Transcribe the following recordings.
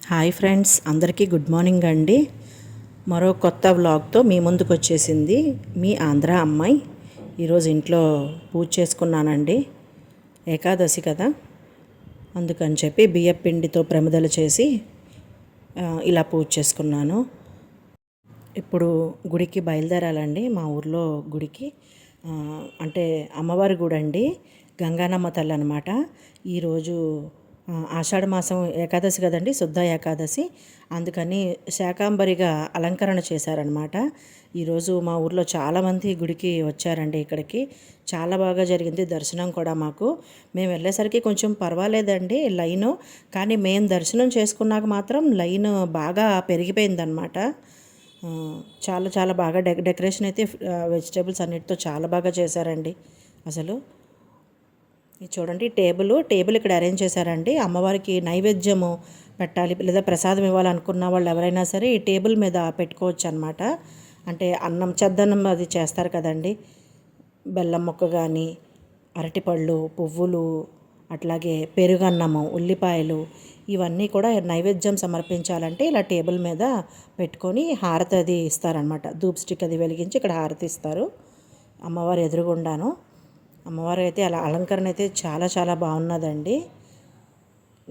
Hi friends, అందరికీ good morning అండి. మరో కొత్త వ్లాగ్తో మీ ముందుకు వచ్చేసింది మీ ఆంధ్ర అమ్మాయి. ఈరోజు ఇంట్లో పూజ చేసుకున్నానండి. ఏకాదశి కదా, అందుకని చెప్పి బియ్యం పిండితో ప్రమిదలు చేసి ఇలా పూజ చేసుకున్నాను. ఇప్పుడు గుడికి బయలుదేరాలండి. మా ఊర్లో గుడికి అంటే అమ్మవారి గుడి అండి, గంగానమ్మ తల్లి అనమాట. ఈరోజు ఆషాఢ మాసం ఏకాదశి కదండి, శుద్ధ ఏకాదశి. అందుకని శాకాంబరిగా అలంకరణ చేశారనమాట. ఈరోజు మా ఊర్లో చాలామంది గుడికి వచ్చారండి. ఇక్కడికి చాలా బాగా జరిగింది దర్శనం కూడా. మేము వెళ్ళేసరికి కొంచెం పర్వాలేదండి లైను, కానీ మేము దర్శనం చేసుకున్నాక మాత్రం లైన్ బాగా పెరిగిపోయిందనమాట. చాలా చాలా బాగా డెకరేషన్ అయితే వెజిటేబుల్స్ అన్నిటితో చాలా బాగా చేశారండి. అసలు ఇది చూడండి, టేబుల్ ఇక్కడ అరేంజ్ చేశారండి. అమ్మవారికి నైవేద్యము పెట్టాలి లేదా ప్రసాదం ఇవ్వాలనుకున్న వాళ్ళు ఎవరైనా సరే ఈ టేబుల్ మీద పెట్టుకోవచ్చు అనమాట. అంటే చెద్దన్నం అది చేస్తారు కదండి, బెల్లం ముక్క కానీ, అరటిపళ్ళు, పువ్వులు, అట్లాగే పెరుగన్నము, ఉల్లిపాయలు, ఇవన్నీ కూడా నైవేద్యం సమర్పించాలంటే ఇలా టేబుల్ మీద పెట్టుకొని హారతి అది ఇస్తారనమాట. ధూప్ స్టిక్ అది వెలిగించి ఇక్కడ హారతి ఇస్తారు అమ్మవారు ఎదురుగుండాను. అమ్మవారు అయితే అలా అలంకరణ అయితే చాలా చాలా బాగున్నదండి.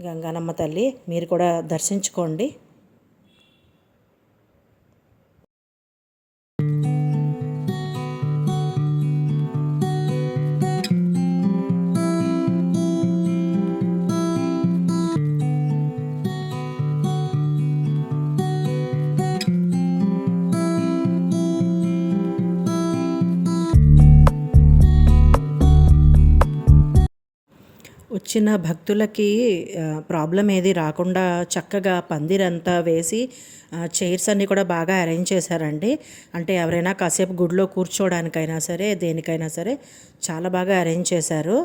గంగానమ్మ తల్లి మీరు కూడా దర్శించుకోండి. వచ్చిన భక్తులకి ప్రాబ్లం ఏది రాకుండా చక్కగా పందిరంతా వేసి చైర్స్ అన్నీ కూడా బాగా అరేంజ్ చేశారండి. అంటే ఎవరైనా కాసేపు గుడిలో కూర్చోవడానికైనా సరే, దేనికైనా సరే చాలా బాగా అరేంజ్ చేశారు.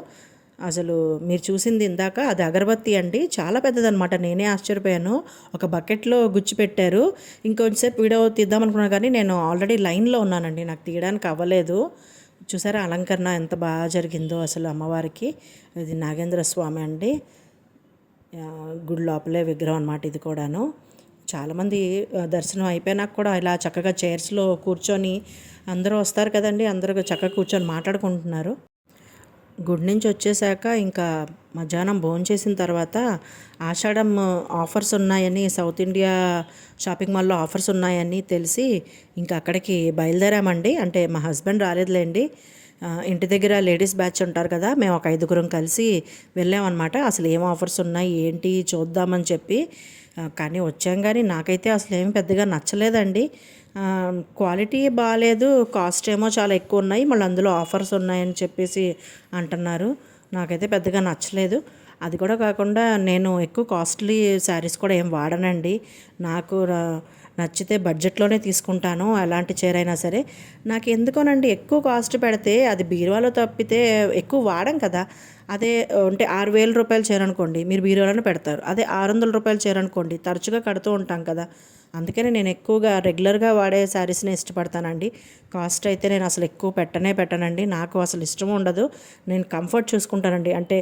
అసలు మీరు చూసింది ఇందాక అది అగరబత్తి అండి, చాలా పెద్దదనమాట. నేనే ఆశ్చర్యపోయాను. ఒక బకెట్లో గుచ్చిపెట్టారు. ఇంకొంచెంసేపు వీడియో తీద్దామనుకున్నాను, కానీ నేను ఆల్రెడీ లైన్లో ఉన్నానండి, నాకు తీయడానికి అవ్వలేదు. చూసారా అలంకరణ ఎంత బాగా జరిగిందో అసలు అమ్మవారికి. ఇది నాగేంద్ర స్వామి అండి, గుడి లోపలే విగ్రహం అనమాట ఇది కూడాను. చాలామంది దర్శనం అయిపోయినాక కూడా ఇలా చక్కగా చైర్స్లో కూర్చొని, అందరూ వస్తారు కదండి, అందరూ చక్కగా కూర్చొని మాట్లాడుకుంటున్నారు. గుడి నుంచి వచ్చేసాక ఇంకా మధ్యాహ్నం భోజనం చేసిన తర్వాత ఆషాఢం ఆఫర్స్ ఉన్నాయని, సౌత్ ఇండియా షాపింగ్ మాల్లో ఆఫర్స్ ఉన్నాయని తెలిసి ఇంకా అక్కడికి బయలుదేరామండి. అంటే మా హస్బెండ్ రాలేదులేండి, ఇంటి దగ్గర లేడీస్ బ్యాచ్ ఉంటారు కదా, మేము ఒక 5గురం కలిసి వెళ్ళామన్నమాట. అసలు ఏం ఆఫర్స్ ఉన్నాయి ఏంటి చూద్దామని చెప్పి. కానీ వచ్చాం, కానీ నాకైతే అసలు ఏమి పెద్దగా నచ్చలేదండి. క్వాలిటీ బాగాలేదు, కాస్ట్ ఏమో చాలా ఎక్కువ ఉన్నాయి, మళ్ళీ అందులో ఆఫర్స్ ఉన్నాయని చెప్పేసి అంటున్నారు. నాకైతే పెద్దగా నచ్చలేదు. అది కూడా కాకుండా నేను ఎక్కువ కాస్ట్లీ శారీస్ కూడా ఏం వాడనండి. నాకు నచ్చితే బడ్జెట్లోనే తీసుకుంటాను, ఎలాంటి చీర అయినా సరే. నాకు ఎందుకోనండి ఎక్కువ కాస్ట్ పెడితే అది బీరువాలో తప్పితే ఎక్కువ వాడం కదా. అదే అంటే 6,000 రూపాయల చీర అనుకోండి, మీరు బీరువాలోనే పెడతారు. అదే 600 రూపాయల చీర అనుకోండి, తరచుగా కడుతూ ఉంటాం కదా. అందుకని నేను ఎక్కువగా రెగ్యులర్గా వాడే శారీస్ని ఇష్టపడతానండి. కాస్ట్ అయితే నేను అసలు ఎక్కువ పెట్టనండి, నాకు అసలు ఇష్టం ఉండదు. నేను కంఫర్ట్ చూసుకుంటానండి. అంటే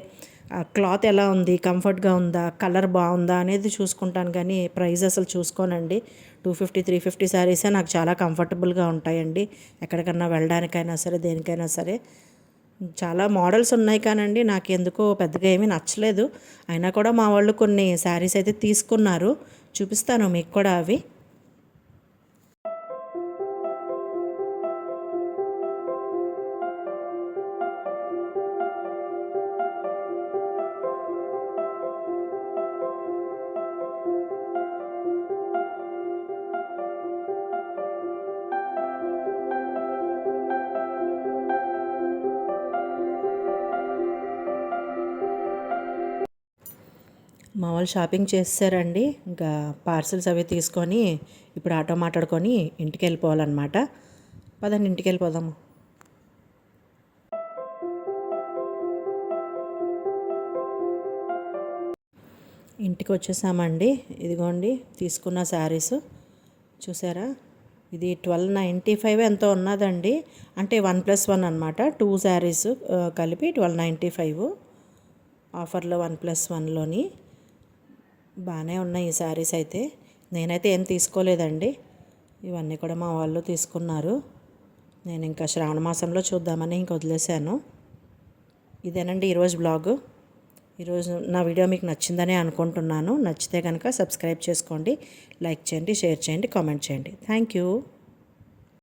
క్లాత్ ఎలా ఉంది, కంఫర్ట్గా ఉందా, కలర్ బాగుందా అనేది చూసుకుంటాను, కానీ ప్రైస్ అసలు చూసుకోనండి. 250, 350 శారీసే నాకు చాలా కంఫర్టబుల్గా ఉంటాయండి, ఎక్కడికన్నా వెళ్ళడానికైనా సరే, దేనికైనా సరే. చాలా మోడల్స్ ఉన్నాయి కానండి నాకు ఎందుకో పెద్దగా ఏమీ నచ్చలేదు. అయినా కూడా మా వాళ్ళు కొన్ని శారీస్ అయితే తీసుకున్నారు, చూపిస్తాను మీకు కూడా అవి. మా వాళ్ళు షాపింగ్ చేస్తారండి. ఇంకా పార్సిల్స్ అవి తీసుకొని ఇప్పుడు ఆటో మాట్లాడుకొని ఇంటికి వెళ్ళిపోవాలన్నమాట. పదండి ఇంటికి వెళ్ళిపోదాము. ఇంటికి వచ్చేసామండి. ఇదిగోండి తీసుకున్న శారీస్ చూసారా, ఇది 1295 ఎంతో ఉన్నదండి. అంటే 1+1 అనమాట, 2 శారీస్ కలిపి 1295 ఆఫర్లో 1+1లోని. బాగానే ఉన్నాయి ఈ శారీస్ అయితే. నేనైతే ఏం తీసుకోలేదండి, ఇవన్నీ కూడా మా వాళ్ళు తీసుకున్నారు. నేను ఇంకా శ్రావణ మాసంలో చూద్దామని ఇంక వదిలేశాను. ఇదేనండి ఈరోజు బ్లాగు. ఈరోజు నా వీడియో మీకు నచ్చిందని అనుకుంటున్నాను. నచ్చితే కనుక సబ్స్క్రైబ్ చేసుకోండి, లైక్ చేయండి, షేర్ చేయండి, కామెంట్ చేయండి. Thank you.